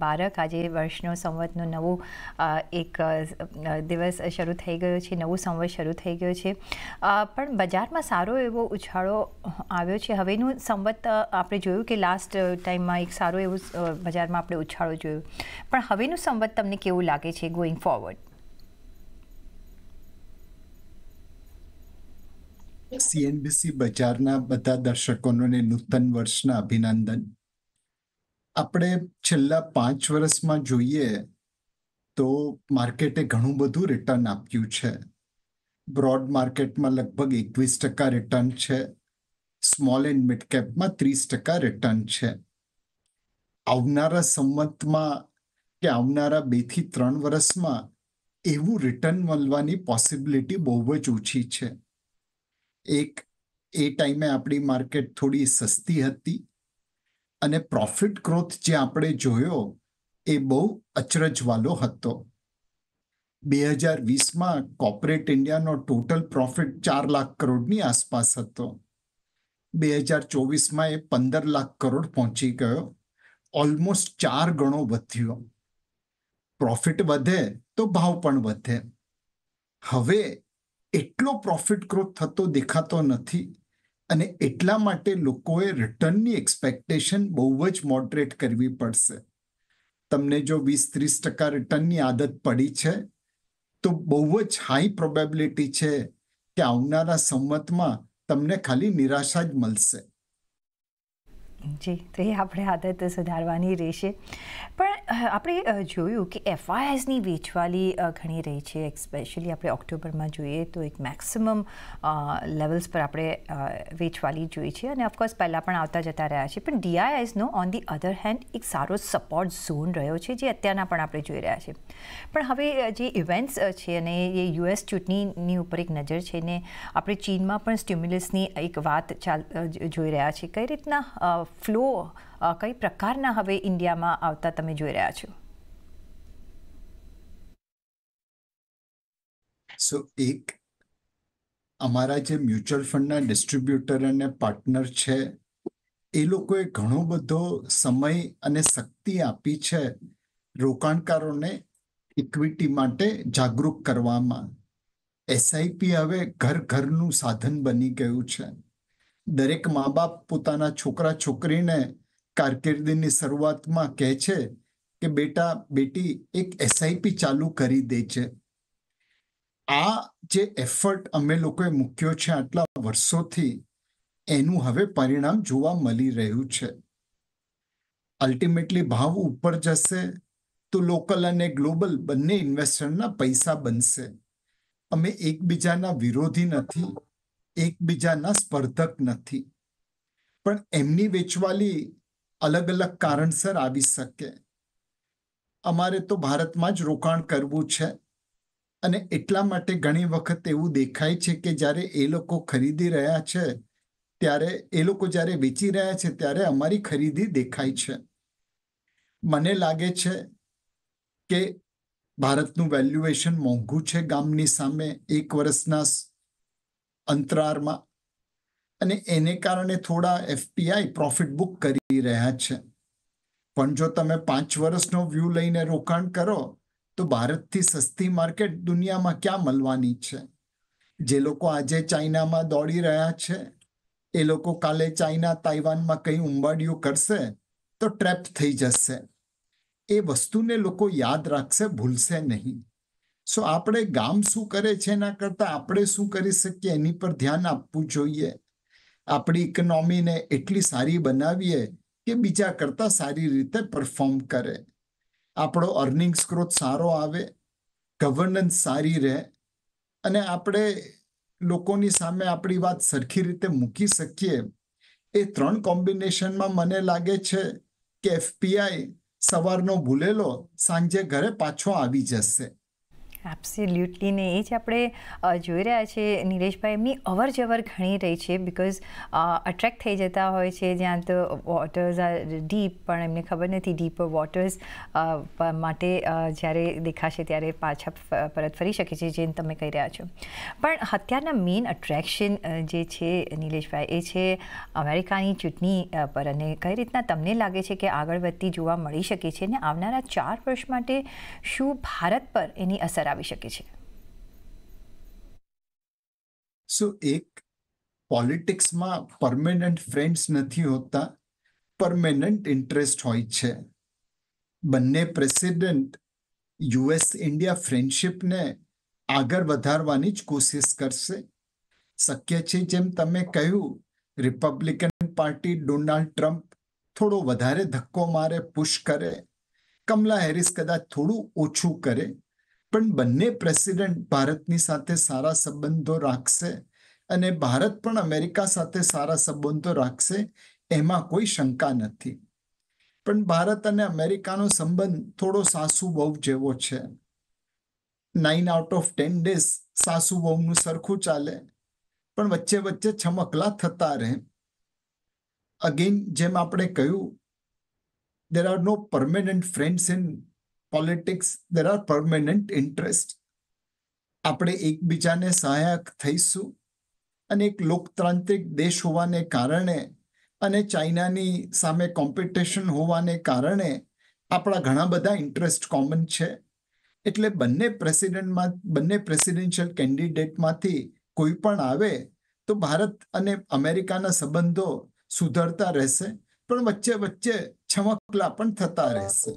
બારક આજે વર્ષનો સંવતનો નવો એક દિવસ શરૂ થઈ ગયો છે, નવું સંવત શરૂ થઈ ગયો છે, પણ બજારમાં સારો એવો ઉછાળો આવ્યો છે. હવેનું સંવત આપણે જોયું કે લાસ્ટ ટાઈમમાં એક સારો એવો બજારમાં આપણે ઉછાળો જોયો, પણ હવેનું સંવત તમને કેવું લાગે છે ગોઈંગ ફોરવર્ડ? CNBC બજારના બધા દર્શકોને નૂતન વર્ષના અભિનંદન. આપણે છેલ્લા 5 વર્ષમાં જોઈએ તો માર્કેટે ઘણું બધું રિટર્ન આપ્યું છે. બ્રોડ માર્કેટમાં લગભગ 21% રિટર્ન છે. સ્મોલ એન્ડ મિડ કેપમાં 30% રિટર્ન છે. આવનારા સંવતમાં કે આવનારા 2 થી 3 વર્ષમાં એવું રિટર્ન મળવાની પોસિબિલિટી બહુ જ ઓછી છે. એ ટાઈમે આપણી માર્કેટ થોડી સસ્તી હતી અને પ્રોફિટ ગ્રોથ જે આપણે જોયો એ બહુ અચરજવાળો હતો. 2020માં કોર્પોરેટ ઇન્ડિયાનો ટોટલ પ્રોફિટ 4 લાખ કરોડની આસપાસ હતો. 2024માં એ 15 લાખ કરોડ પહોંચી ગયો. ઓલમોસ્ટ 4 ગણો વધ્યો. પ્રોફિટ વધે તો ભાવ પણ વધે. હવે એટલો પ્રોફિટ ગ્રોથ થતો દેખાતો નથી અને એટલા માટે લોકોએ રિટર્નની એક્સપેક્ટેશન બહુ જ મોડરેટ કરવી પડશે. તમને જો 20-30% રિટર્નની આદત પડી છે તો બહુ જ હાઈ પ્રોબેબિલિટી છે કે આવનારા સંવતમાં તમને ખાલી નિરાશા જ મળશે. જી, તો એ આપણે આદત સુધારવાની રહેશે. પણ આપણે જોયું કે FISની વેચવાલી ઘણી રહી છે. એસ્પેશિયલી આપણે ઓક્ટોબરમાં જોઈએ તો એક મેક્સિમમ લેવલ્સ પર આપણે વેચવાલી જોઈ છે અને ઓફકોર્સ પહેલાં પણ આવતા જતા રહ્યા છે. પણ DISનો ઓન ધી અધર હેન્ડ એક સારો સપોર્ટ ઝોન રહ્યો છે, જે અત્યારના પણ આપણે જોઈ રહ્યા છે. પણ હવે જે ઇવેન્ટ્સ છે અને એ US ચૂંટણીની ઉપર એક નજર છે ને આપણે ચીનમાં પણ સ્ટિમ્યુલસની એક વાત જોઈ રહ્યા છે. કઈ રીતના ફ્લો, કઈ પ્રકારના હવે ઇન્ડિયામાં આવતા તમે જોઈ રહ્યા છો? એક અમારા જે મ્યુચ્યુઅલ ફંડના ડિસ્ટ્રીબ્યુટર અને પાર્ટનર છે એ લોકોએ ઘણો બધો સમય અને શક્તિ આપી છે રોકાણકારોને ઇક્વિટી માટે જાગૃત કરવામાં. SIP હવે ઘરનું સાધન બની ગયું છે. દરેક મા બાપ પોતાના છોકરા છોકરીને કારકિર્દીની શરૂઆતમાં કહે છે કે બેટા બેટી એક SIP ચાલુ કરી દે છે. આ જે એફર્ટ અમે લોકોએ મૂક્યો છે આટલા વર્ષોથી, એનું હવે પરિણામ જોવા મળી રહ્યું છે. અલ્ટિમેટલી ભાવ ઉપર જશે તો લોકલ અને ગ્લોબલ બંને ઇન્વેસ્ટરના પૈસા બનશે. અમે એકબીજાના વિરોધી નથી, એકબીજાના સ્પર્ધક નથી, પણ એમની વેચવાલી અલગ અલગ કારણસર આવી શકે. અમારે તો ભારતમાં જ રોકાણ કરવું છે અને એટલા માટે ઘણી વખત એવું દેખાય છે કે જ્યારે એ લોકો ખરીદી રહ્યા છે ત્યારે એ લોકો જ્યારે વેચી રહ્યા છે ત્યારે અમારી ખરીદી દેખાય છે. મને લાગે છે કે ભારતનું વેલ્યુએશન મોંઘું છે ગામની સામે 1 વર્ષના અંતરાળમાં, અને એને કારણે થોડા FPI પ્રોફિટ બુક કરી રહ્યા છે. પણ જો તમે 5 વર્ષનો વ્યૂ લઈને રોકાણ કરો તો ભારતથી સસ્તી માર્કેટ દુનિયામાં ક્યાં મળવાની છે? જે લોકો આજે ચાઇનામાં દોડી રહ્યા છે એ લોકો કાલે ચાઇના તાઇવાનમાં કંઈ ઉંબાડિયું કરશે તો ટ્રેપ થઈ જશે. એ વસ્તુને લોકો યાદ રાખશે, ભૂલશે નહીં. આપણે ગામ શું કરે છે એના કરતાં આપણે શું કરી શકીએ એની પર ધ્યાન આપવું જોઈએ. આપણી ઇકોનોમીને એટલી સારી બનાવીએ કે બીજા કરતાં સારી રીતે પરફોર્મ કરે. આપણો અર્નિંગ્સ ગ્રોથ સારો આવે, ગવર્નન્સ સારી રહે અને આપણે લોકોની સામે આપણી વાત સરખી રીતે મૂકી શકીએ. એ 3 કોમ્બિનેશનમાં મને લાગે છે કે FPI સવારનો ભૂલેલો સાંજે ઘરે પાછો આવી જશે. એબ્સોલ્યુટલી ને એ જ આપણે જોઈ રહ્યા છીએ નિલેશભાઈ, એમની અવર જવર ઘણી રહી છે બિકોઝ અટ્રેક્ટ થઈ જતા હોય છે જ્યાં તો વોટર્સ આર ડીપ, પણ એમને ખબર નથી ડીપર વોટર્સ માટે જ્યારે દેખાશે ત્યારે પાછા પરત ફરી શકે છે, જેમ તમે કહી રહ્યા છો. પણ અત્યારના મેઇન અટ્રેક્શન જે છે નિલેશભાઈ, એ છે અમેરિકાની ચૂંટણી પર, અને કઈ રીતના તમને લાગે છે કે આગળ વધતી જોવા મળી શકે છે, અને આવનારા 4 વર્ષ માટે શું ભારત પર એની અસર આવી શકે છે? એક પોલિટિક્સમાં પરમેનન્ટ ફ્રેન્ડ્સ નથી હોતા, પરમેનન્ટ ઇન્ટરેસ્ટ હોય છે. બંને પ્રેસિડેન્ટ યુએસ ઇન્ડિયા ફ્રેન્ડશિપને આગળ વધારવાની જ કોશિશ કરશે. શક્ય છે, જેમ તમે કહ્યું, રિપબ્લિકન પાર્ટી ડોનાલ્ડ ટ્રમ્પ થોડો વધારે ધક્કો મારે, પુશ કરે, કમલા હેરિસ કદાચ થોડું ઓછું કરે, પણ બંને પ્રેસિડેન્ટ ભારતની સાથે સારા સંબંધો રાખશે અને ભારત પણ અમેરિકા સાથે સારા સંબંધો રાખશે, એમાં કોઈ શંકા નથી. પણ ભારત અને અમેરિકાનો સંબંધ થોડો સાસુ વહુ જેવો છે. 9 આઉટ ઓફ 10 ડેઝ સાસુ વહુનું સરખું ચાલે, પણ વચ્ચે વચ્ચે છમકલા થતા રહે. અગેન, જેમ આપણે કહ્યું, there are no permanent friends in politics, there are permanent interests. આપણે એકબીજાને સહાયક થઈશું, અને એક લોકતાંત્રિક દેશ હોવાને કારણે અને ચાઇનાની સામે કોમ્પિટિશન હોવાને કારણે આપણા ઘણા બધા ઇન્ટરેસ્ટ કોમન છે. એટલે બંને પ્રેસિડેન્શિયલ કેન્ડિડેટમાંથી કોઈ પણ આવે તો ભારત અને અમેરિકાના સંબંધો સુધરતા રહેશે, પણ વચ્ચે વચ્ચે છમકલા પણ થતા રહેશે.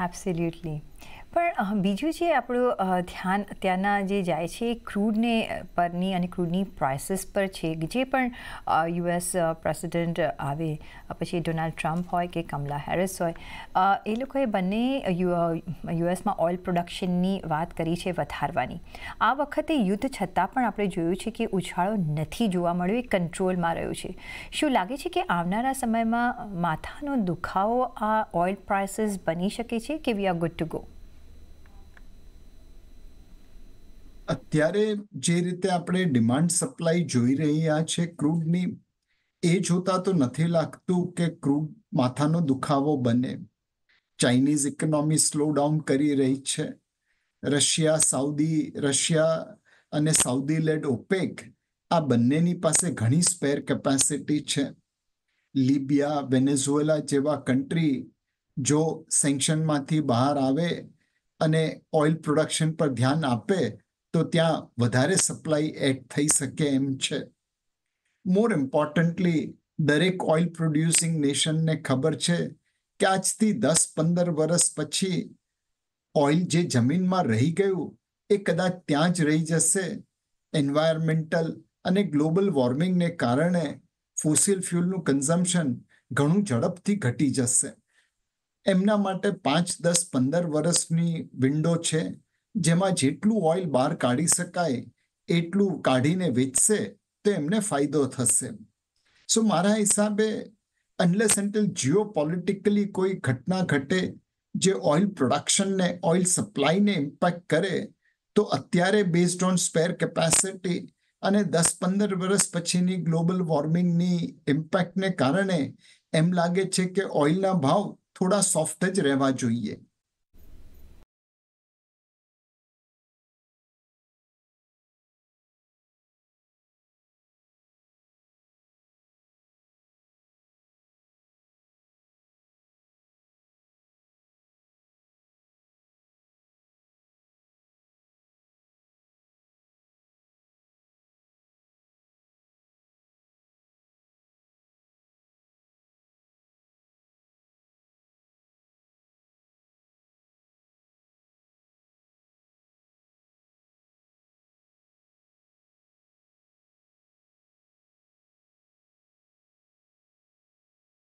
એબ્સોલ્યુટલી. પણ બીજું જે આપણું ધ્યાન ત્યાંના જે જાય છે એ ક્રૂડને પરની અને ક્રૂડની પ્રાઇસીસ પર છે. જે પણ યુએસ પ્રેસિડેન્ટ આવે, પછી ડોનાલ્ડ ટ્રમ્પ હોય કે કમલા હેરિસ હોય, એ લોકોએ બંને યુએસમાં ઓઇલ પ્રોડક્શનની વાત કરી છે વધારવાની. આ વખતે યુદ્ધ છતાં પણ આપણે જોયું છે કે ઉછાળો નથી જોવા મળ્યો, એ કંટ્રોલમાં રહ્યું છે. શું લાગે છે કે આવનારા સમયમાં માથાનો દુખાવો આ ઓઇલ પ્રાઇસીસ બની શકે છે કે we are good to go? અત્યારે જે રીતે આપણે ડિમાન્ડ સપ્લાય જોઈ રહ્યા છે ક્રૂડની, એ જોતા તો નથી લાગતું કે ક્રૂડ માથાનો દુખાવો બને. ચાઇનીઝ ઇકોનોમી સ્લો ડાઉન કરી રહી છે. રશિયા અને સાઉદી લેડ ઓપેક, આ બંનેની પાસે ઘણી સ્પેર કેપેસિટી છે. લિબિયા, વેનેઝુએલા જેવા કન્ટ્રી જો સેન્કશનમાંથી બહાર આવે અને ઓઇલ પ્રોડક્શન પર ધ્યાન આપે તો ત્યાં વધારે સપ્લાય એડ થઈ શકે એમ છે. મોર ઇમ્પોર્ટન્ટલી, દરેક ઓઇલ પ્રોડ્યુસિંગ નેશનને ખબર છે કે આજથી 10-15 વર્ષ પછી ઓઇલ જે જમીનમાં રહી ગયું એ કદાચ ત્યાં જ રહી જશે. એન્વાયરમેન્ટલ અને ગ્લોબલ વોર્મિંગને કારણે ફોસિલ ફ્યુલનું કન્ઝમ્પશન ઘણું ઝડપથી ઘટી જશે. એમના માટે 5, 10, 15 વર્ષની વિન્ડો છે, જેમાં જેટલું ઓઇલ બહાર કાઢી શકાય એટલું કાઢીને વેચશે તો એમને ફાયદો થશે. મારા હિસાબે અનલેસ અન્ટિલ જીઓપોલિટિકલી કોઈ ઘટના ઘટે જે ઓઇલ પ્રોડક્શનને, ઓઇલ સપ્લાયને ઇમ્પેક્ટ કરે, તો અત્યારે બેઝડ ઓન સ્પેર કેપેસિટી અને 10-15 વર્ષ પછીની ગ્લોબલ વોર્મિંગની ઇમ્પેક્ટને કારણે એમ લાગે છે કે ઓઇલના ભાવ થોડા સોફ્ટ જ રહેવા જોઈએ.